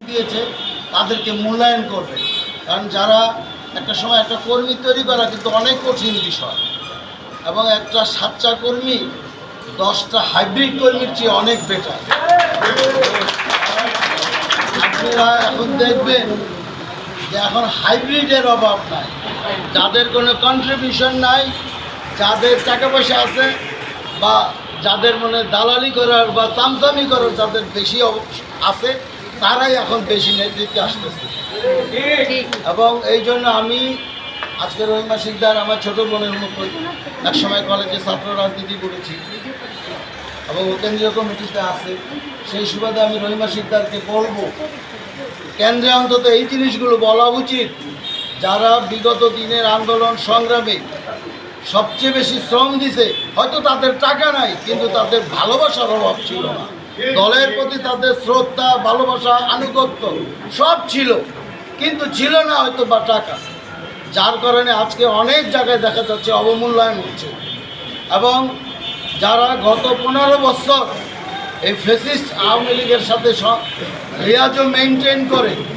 দিয়েছে তাদেরকে মূল্যায়ন করবে। কারণ যারা একটা সময় একটা কর্মী তৈরি করা কিন্তু অনেক কঠিন বিষয়, এবং একটা সাচ্চা কর্মী 10টা হাইব্রিড কর্মীর চেয়ে অনেক বেটার। আপনারা এখন দেখবেন যে এখন হাইব্রিডের অভাব নাই, যাদের কোনো কন্ট্রিবিউশন নাই, যাদের টাকা পয়সা আছে বা যাদের মনে দালালি করার বা চামচামি করার যাদের বেশি আছে, তারাই এখন বেশি নেতৃত্বে আসতেছে। এবং এই জন্য আমি আজকে রহিমা শিকদার আমার ছোটো বোনের মতো, একসময় কলেজে ছাত্র রাজনীতি করেছি এবং কেন্দ্রীয় কমিটিতে আছে, সেই সুবাদে আমি রহিমা শিকদারকে বলবো কেন্দ্রে অন্তত এই জিনিসগুলো বলা উচিত। যারা বিগত দিনের আন্দোলন সংগ্রামে সবচেয়ে বেশি শ্রম দিছে, হয়তো তাদের টাকা নাই কিন্তু তাদের ভালোবাসার অভাব ছিল না, দলের প্রতি তাদের শ্রদ্ধা, ভালোবাসা, আনুগত্য সব ছিল, কিন্তু ছিল না হয়তো বা টাকা, যার কারণে আজকে অনেক জায়গায় দেখা যাচ্ছে অবমূল্যায়ন হচ্ছে। এবং যারা গত 15 বছর এই ফ্যাসিস্ট আওয়ামী লীগের সাথে রেয়াজও মেনটেন করে